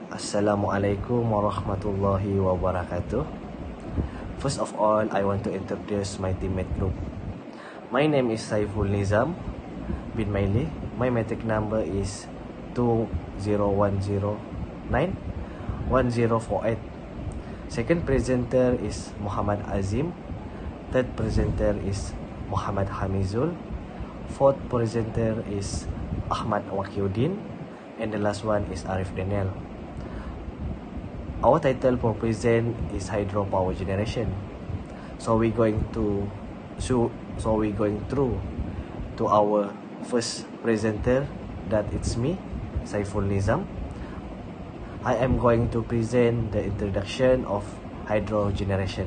Assalamualaikum warahmatullahi wabarakatuh. First of all, I want to introduce my teammate group. My name is Saiful Nizam bin Meileh. My metric number is 201091048. Second presenter is Muhammad Azim. Third presenter is Muhammad Hamizzul. Fourth presenter is Ahmad Waqiuddin. And the last one is Ariff. Our title for present is hydropower generation. So we going through to our first presenter, that it's me, Saiful Nizam. I am going to present the introduction of hydro generation.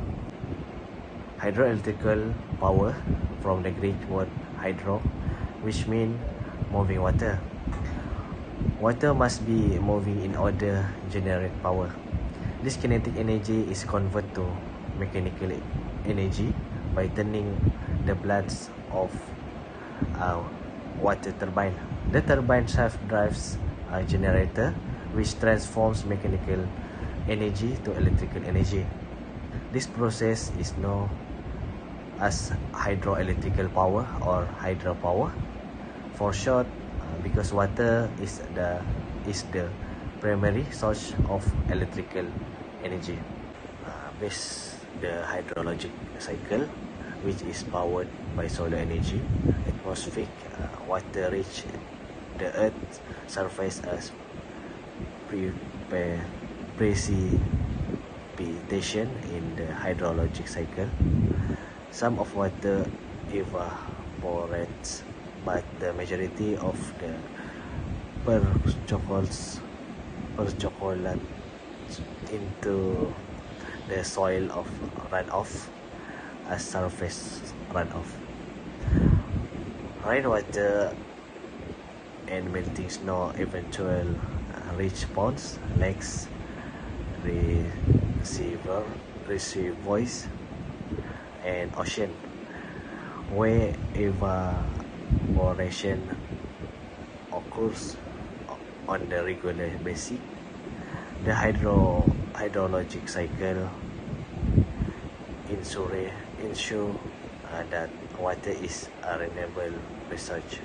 Hydroelectrical power from the Greek word hydro, which means moving water. Water must be moving in order to generate power. This kinetic energy is converted to mechanical energy by turning the blades of water turbine. The turbine shaft drives a generator which transforms mechanical energy to electrical energy. This process is known as hydroelectrical power or hydropower for short, because water is the primary source of electrical energy. Based the hydrologic cycle, which is powered by solar energy, atmospheric water reach the Earth's surface as precipitation in the hydrologic cycle. Some of water evaporates, but the majority of the percolates into the soil of runoff as surface runoff. Rainwater and melting snow eventually reach ponds, lakes, reservoirs, and ocean, where evaporation occurs on the regular basis. The hydrologic cycle ensure that water is a renewable resource.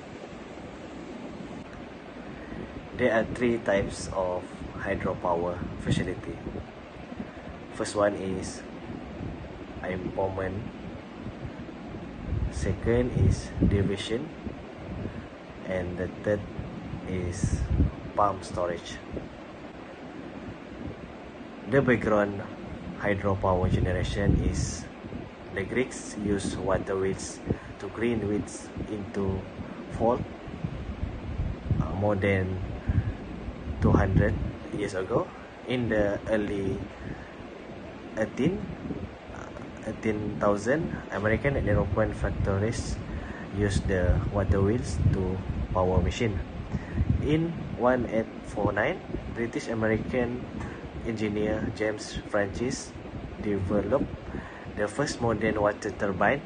There are three types of hydropower facility. First one is empowerment. Second is division, and the third is pump storage. The background hydropower generation is the Greeks used water wheels to green wheels into fault more than 200 years ago. In the early 18,000, American and European factories used the water wheels to power machine. In 1849, British American engineer James Francis developed the first modern water turbine.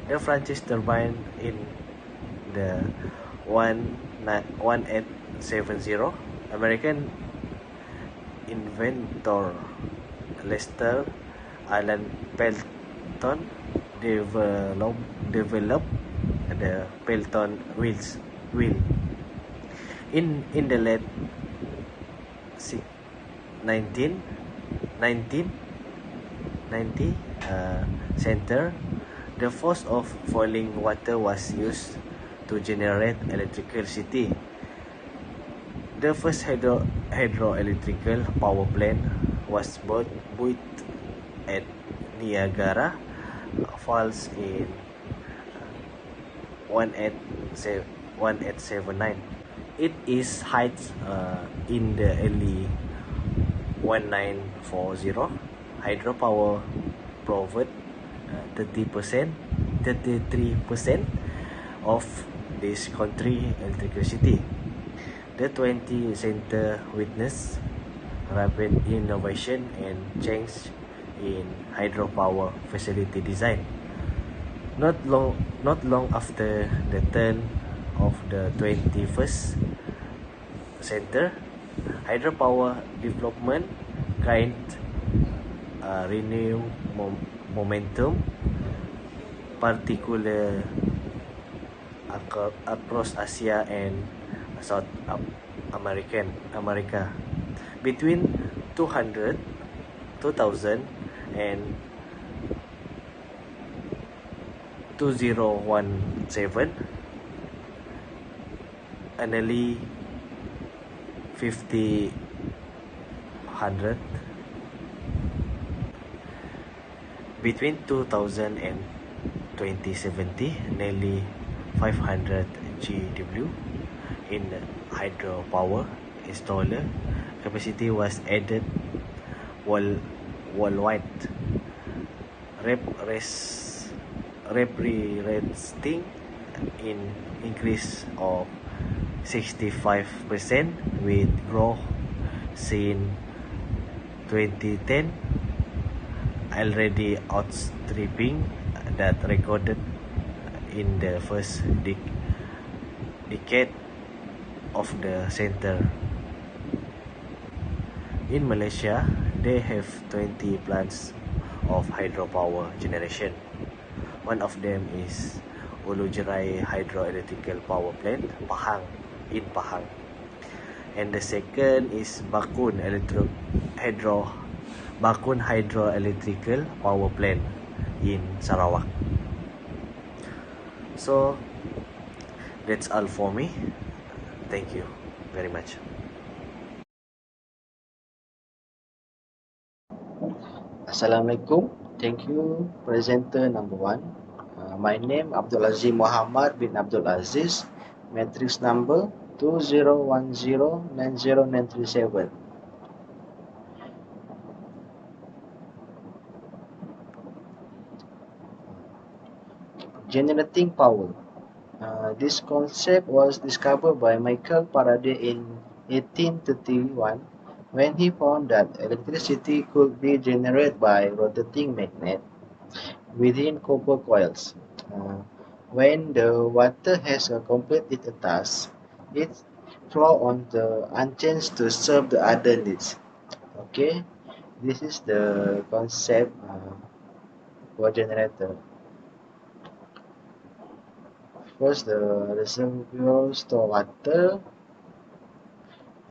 The Francis turbine in the 1870. American inventor Lester Alan Pelton developed the Pelton wheel. In the late 1990 center, the force of falling water was used to generate electricity. The first hydroelectrical power plant was built at Niagara Falls in 1879. It is height in the early 1940. Hydropower provided 33% of this country electricity. The 20th century witnessed rapid innovation and change in hydropower facility design. Not long after the turn of the 21st century, Hydropower development gained renewed momentum, particularly across Asia and South America. Between 200, 2000 and 2017, nearly 50 between 2000 and 2070, nearly 500 GW in hydropower installer capacity was added worldwide, representing an increase of 65% with growth seen 2010 already outstripping that recorded in the first decade of the center. In Malaysia, they have 20 plants of hydropower generation. One of them is Ulujerai Hydroelectrical Power Plant, Pahang. And the second is Bakun Hydroelectrical Power Plant in Sarawak. So that's all for me. Thank you very much. Assalamualaikum. Thank you, presenter number 1. My name Abdul Azim Muhammad bin Abdul Aziz. Matrix number 20109097. Generating power. This concept was discovered by Michael Faraday in 1831 when he found that electricity could be generated by rotating magnet within copper coils. When the water has completed a task, it flows on the unchanged to serve the other needs. Okay, this is the concept for generator. First, the reservoir store water.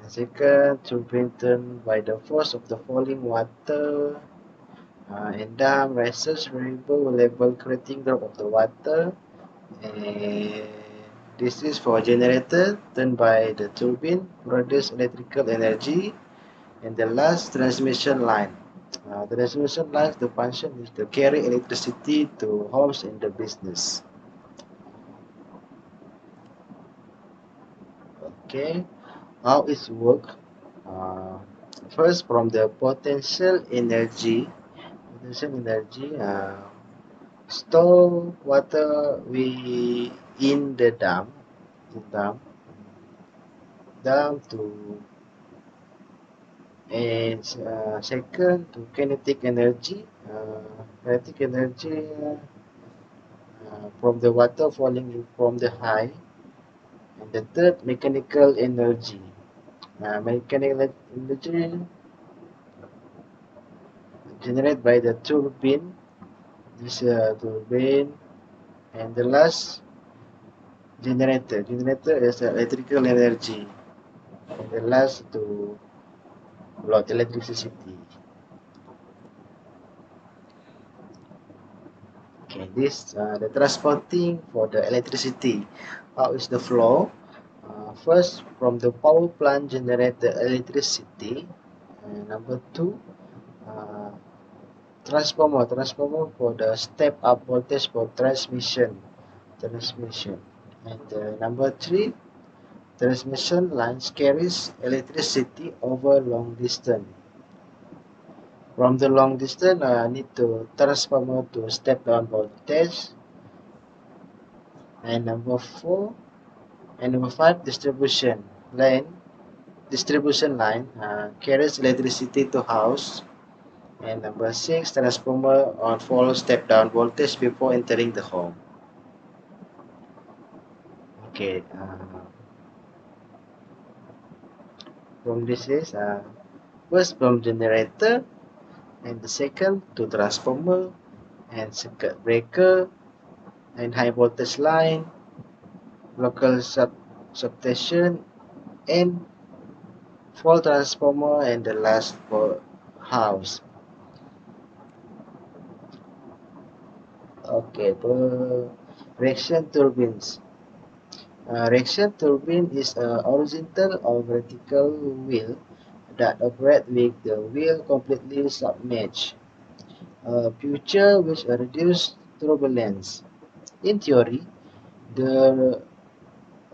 And second, turbine turned by the force of the falling water. And dam raises variable level creating drop of the water. And this is for generator turned by the turbine produce electrical energy. And the last, transmission line. Transmission lines, the function is to carry electricity to homes and the business. Okay, how it works? First, from the potential energy, store water in the dam to, and second, to kinetic energy. From the water falling from the high. And the third, mechanical energy. Mechanical energy generated by the turbine. This turbine. And the last, generator. Generator is electrical energy. And the last, to load electricity. Okay, this the transporting for the electricity. How is the flow? First, from the power plant generate the electricity. And number 2, transformer for the step up voltage for transmission. And number 3, transmission lines carries electricity over long distance. From the long distance, need to transformer to step down voltage. And number 4 and number 5, distribution line carries electricity to house. And number 6, transformer on follow step down voltage before entering the home. Okay, from this is first from generator, and the second to transformer and circuit breaker and high voltage line, local substation, and fault transformer, and the last for house. Okay, the reaction turbines. Reaction turbine is a horizontal or vertical wheel that operate with the wheel completely submerged. A feature which reduces turbulence. In theory, the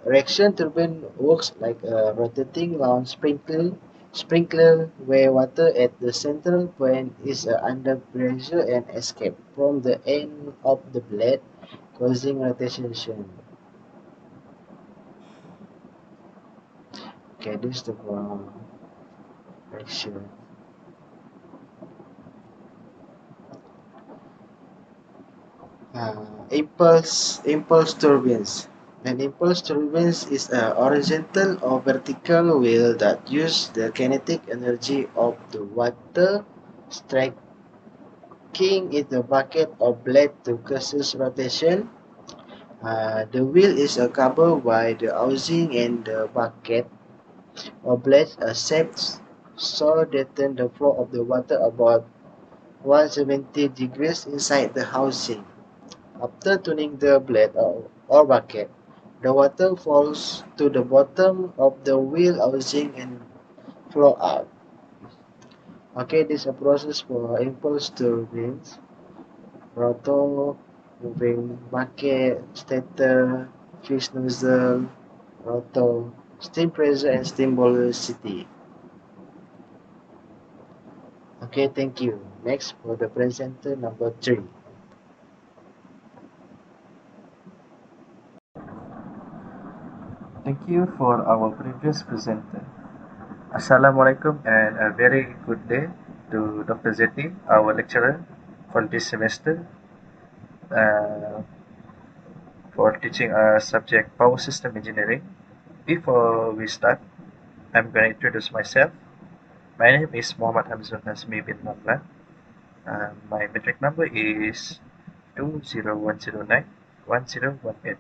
reaction turbine works like a rotating lawn sprinkler where water at the central point is under pressure and escape from the end of the blade, causing rotation. Okay, this is the reaction. Impulse turbines. An impulse turbine is a horizontal or vertical wheel that uses the kinetic energy of the water striking in the bucket or blade to cause rotation. The wheel is covered by the housing and the bucket or blade shaped so that the flow of the water about 170 degrees inside the housing. After tuning the blade or bucket, the water falls to the bottom of the wheel housing and flow out. Okay, this is a process for impulse turbines. Rotor, moving bucket, stator, fish nozzle, rotor, steam pressure and steam velocity. Okay, thank you. Next for the presenter number 3. Thank you for our previous presenter. Assalamualaikum and a very good day to Dr. Zeti, our lecturer for this semester, uh, for teaching us subject Power System Engineering. Before we start, I'm going to introduce myself. My name is Muhammad Hamizzul Nazmi bin Ramlan. My metric number is 201091018.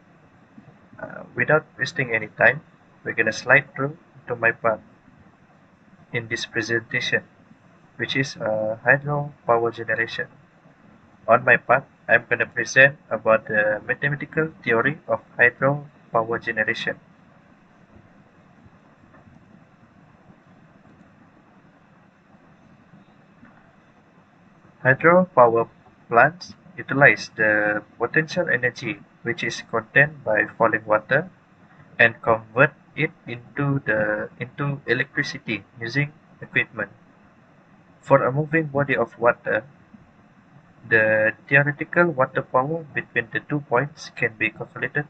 Without wasting any time, we're going to slide through to my part in this presentation, which is hydro power generation. On my part, I'm going to present about the mathematical theory of hydro power generation. Hydro power plants utilize the potential energy which is contained by falling water and convert it into electricity using equipment. For a moving body of water, the theoretical water power between the 2 points can be calculated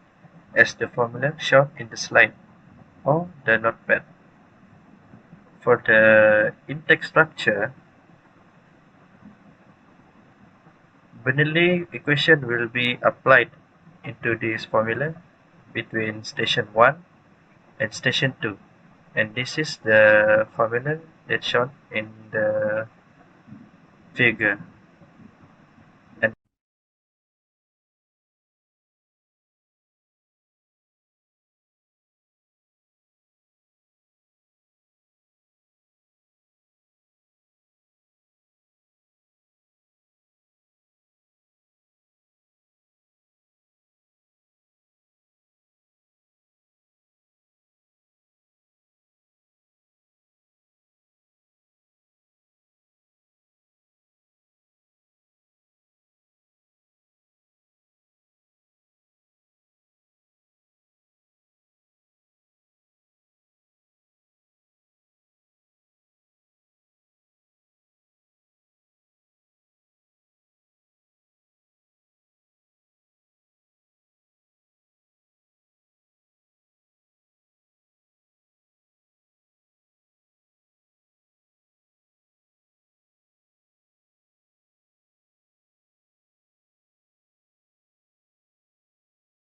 as the formula shown in the slide or the notepad. For the intake structure, Bernoulli equation will be applied into this formula between station 1 and station 2, and this is the formula that's shown in the figure. And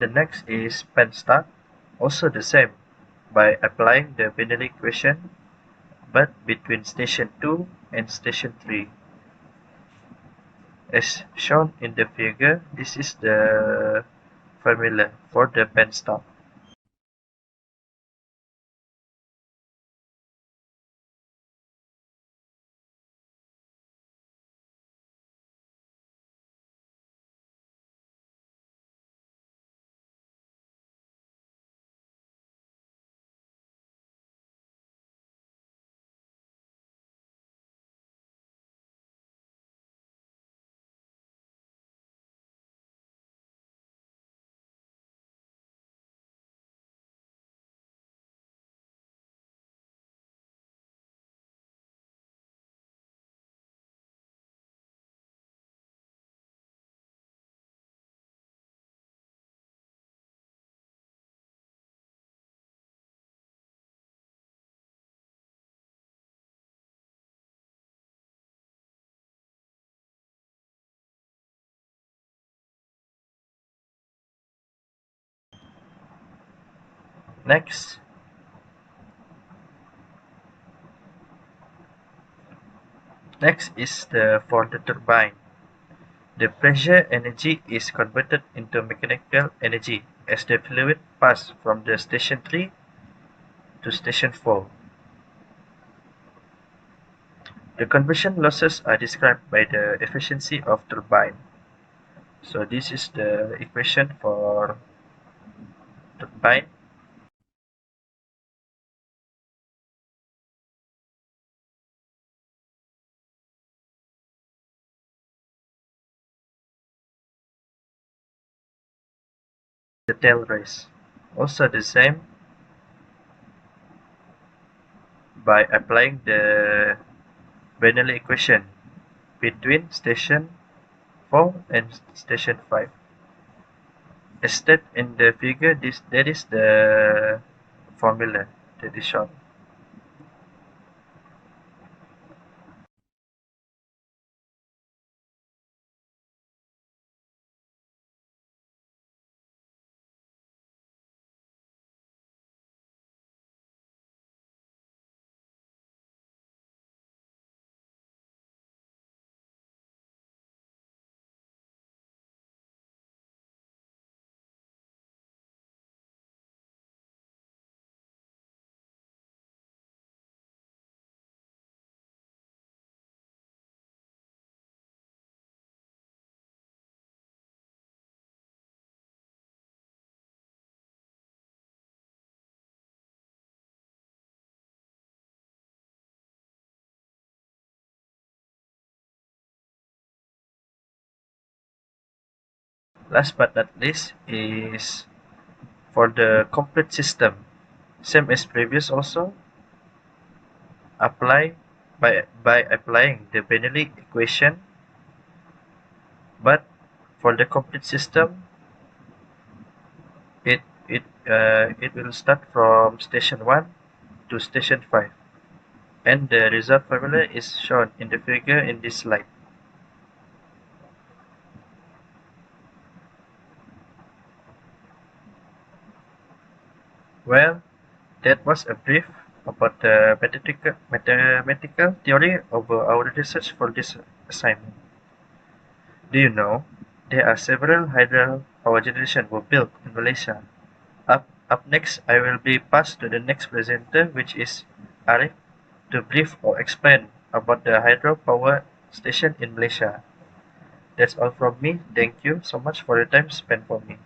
the next is pen start, also the same by applying the Bernoulli equation but between station 2 and station 3. As shown in the figure, this is the formula for the pen stop. Next, is for the turbine. The pressure energy is converted into mechanical energy as the fluid passes from the station 3 to station 4. The conversion losses are described by the efficiency of turbine. So this is the equation for turbine. The tail race. Also the same by applying the Bernoulli equation between station 4 and station 5. As stated in the figure, that is the formula that is shown. Last but not least is for the complete system. Same as previous also, apply by applying the Bernoulli equation, but for the complete system, it will start from station 1 to station 5, and the result formula is shown in the figure in this slide. Well, that was a brief about the mathematical theory of our research for this assignment. Do you know there are several hydro power generation were built in Malaysia? Up next, I will be passed to the next presenter, which is Ariff, to brief or explain about the hydro power station in Malaysia. That's all from me. Thank you so much for your time spent for me.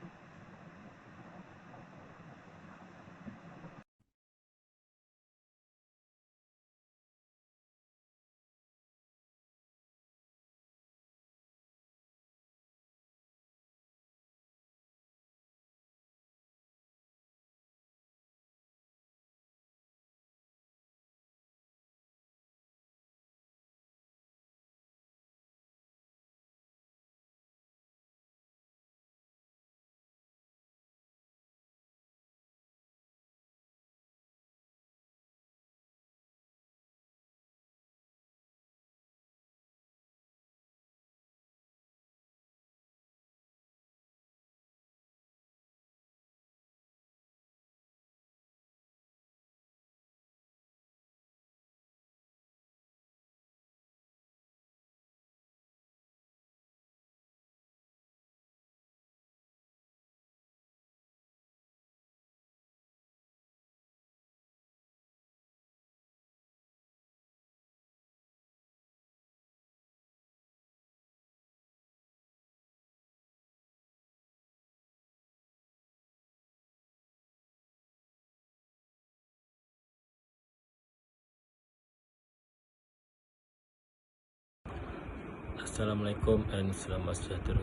Assalamualaikum and selamat sejahtera.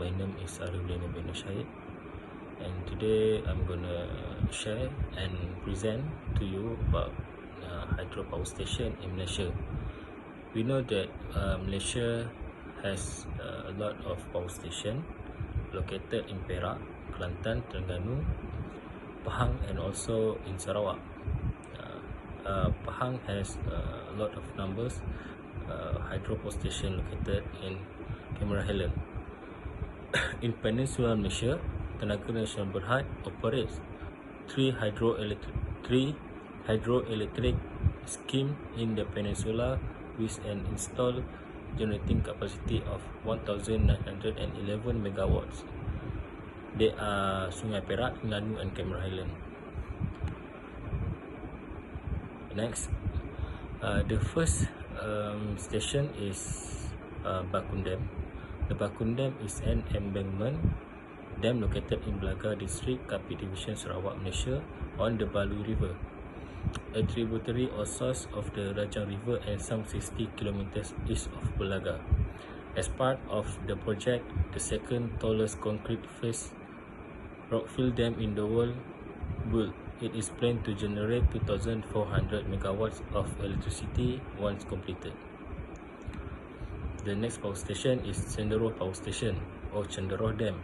My name is Ariff bin Shahid, and today I'm gonna share and present to you about hydropower station in Malaysia. We know that Malaysia has a lot of power station located in Perak, Kelantan, Terengganu, Pahang, and also in Sarawak. Pahang has a lot of numbers hydropower station located in Cameron Highland. In Peninsular Malaysia, Tenaga Nasional Berhad operates three hydroelectric scheme in the peninsula with an installed generating capacity of 1911 megawatts. They are Sungai Perak, Terengganu, and Cameron Highland. Next, the first station is Bakun Dam. The Bakun Dam is an embankment dam located in Belaga District, Kapit Division, Sarawak, Malaysia, on the Balui River, a tributary or source of the Rajang River and some 60 kilometers east of Belaga. As part of the project, the second tallest concrete face rockfill dam in the world built. It is planned to generate 2,400 megawatts of electricity once completed. The next power station is Cenderoh Power Station or Cenderoh Dam.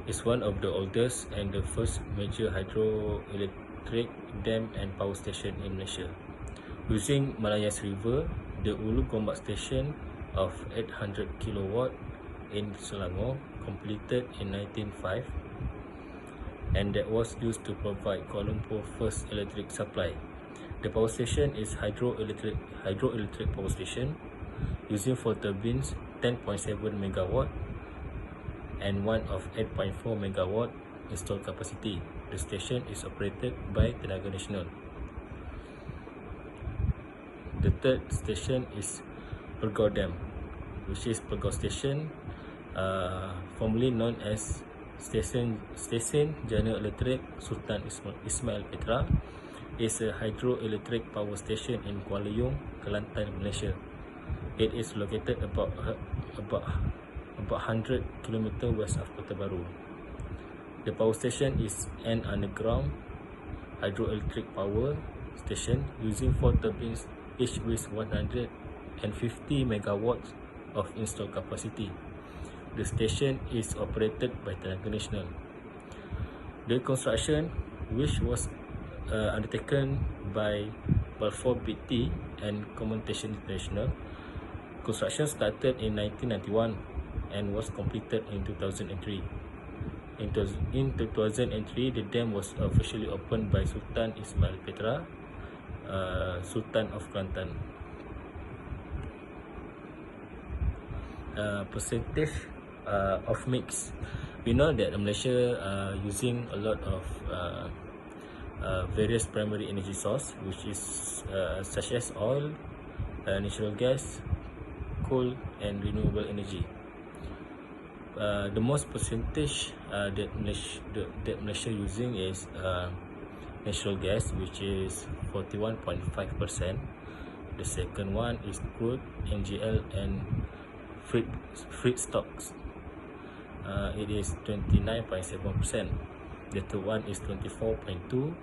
It's one of the oldest and the first major hydroelectric dam and power station in Malaysia. Using Malayas River, the Ulu Gombak Station of 800 kilowatt in Selangor completed in 1905, and that was used to provide Kuala Lumpur first electric supply. The power station is hydroelectric power station using 4 turbines, 10.7 megawatt and one of 8.4 megawatt installed capacity. The station is operated by Tenaga Nasional. The third station is Pergau Dam, which is Pergau Station, formerly known as Stesen General Electric Sultan Ismail Petra, is a hydroelectric power station in Kuala Yung, Kelantan, Malaysia. It is located about 100 km west of Kota Baru. The power station is an underground hydroelectric power station using 4 turbines, each with 150 megawatts of installed capacity. The station is operated by Tenaga Nasional. The construction, which was undertaken by Balfour Beatty and Communication International, construction started in 1991 and was completed in 2003. In 2003, the dam was officially opened by Sultan Ismail Petra, Sultan of Kelantan. Percentage of mix. We know that Malaysia using a lot of various primary energy source, which is such as oil, natural gas, coal, and renewable energy. The most percentage that Malaysia using is natural gas, which is 41.5%. The second one is crude, NGL, and feed stocks. It is 29.7%. The third one is 24.2%,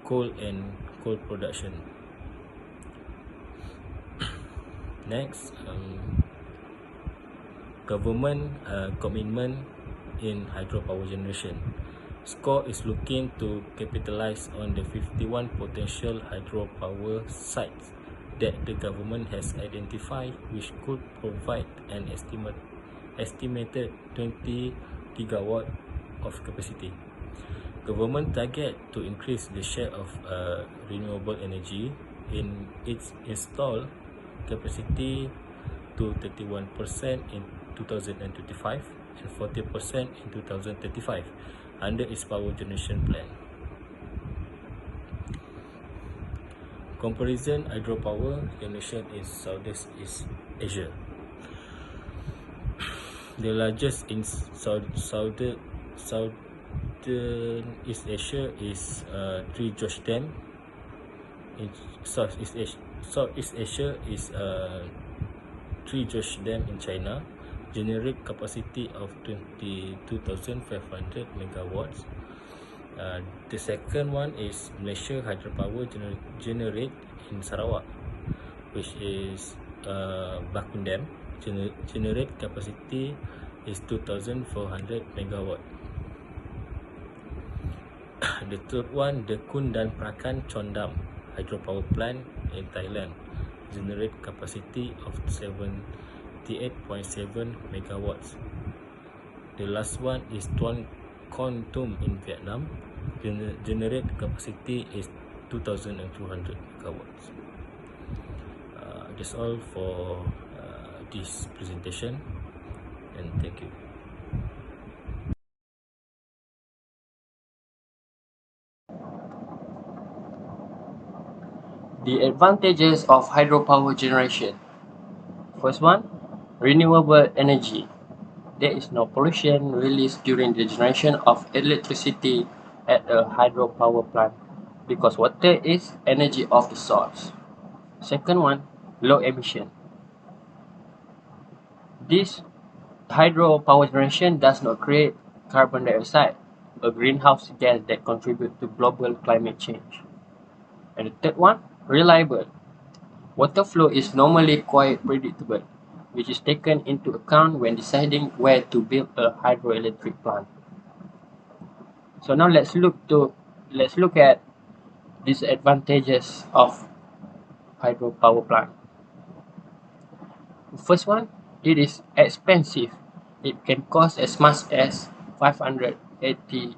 coal and coal production. Next, government commitment in hydropower generation. SCORE is looking to capitalize on the 51 potential hydropower sites that the government has identified, which could provide an estimated 20 gigawatt of capacity. Government target to increase the share of renewable energy in its installed capacity to 31% in 2025 and 40% in 2035 under its power generation plan. Comparison hydropower generation in Southeast Asia. The largest in Southeast Asia is Three George Dam. In Southeast Asia is 3 Josh Dam in China, generate capacity of 22,500 megawatts. The second one is Malaysia Hydropower generate in Sarawak, which is Bakun Dam, generate capacity is 2,400 megawatt. The third one, the Kun dan Prakan Chondam hydropower plant in Thailand, generate capacity of 78.7 megawatts. The last one is Tuan Kon Tum in Vietnam, generate capacity is 2,200 megawatts. That's all for this presentation, and thank you. The advantages of hydropower generation. First one, renewable energy. There is no pollution released during the generation of electricity at a hydropower plant because water is energy of the source. Second one, low emission. This hydropower generation does not create carbon dioxide, a greenhouse gas that contributes to global climate change. And the third one, reliable. Water flow is normally quite predictable, which is taken into account when deciding where to build a hydroelectric plant. So now let's look at disadvantages of hydropower plant. First one, it is expensive. It can cost as much as $580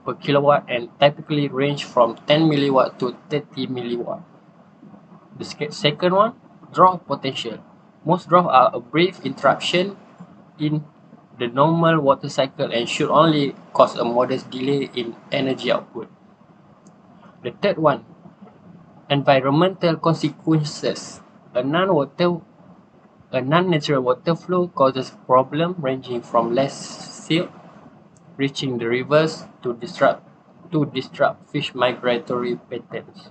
per kilowatt and typically range from 10 milliwatt to 30 milliwatt. The second one, drought potential. Most droughts are a brief interruption in the normal water cycle and should only cause a modest delay in energy output. The third one, environmental consequences. A non-natural water flow causes problems ranging from less silt reaching the rivers to disrupt fish migratory patterns.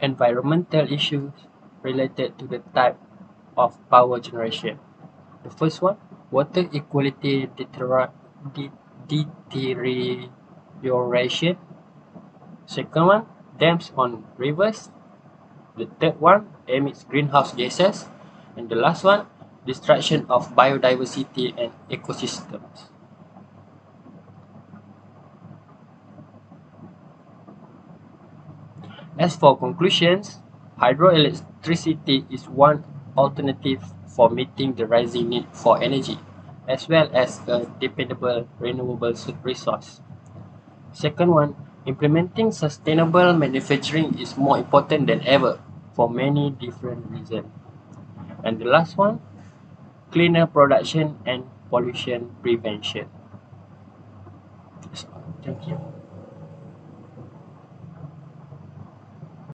Environmental issues related to the type of power generation. The first one, water equality deterioration. Second one, dams on rivers. The third one, emits greenhouse gases. And the last one, destruction of biodiversity and ecosystems. As for conclusions, hydroelectricity is one alternative for meeting the rising need for energy, as well as a dependable renewable resource. Second one, implementing sustainable manufacturing is more important than ever for many different reasons. And the last one, cleaner production and pollution prevention. Thank you.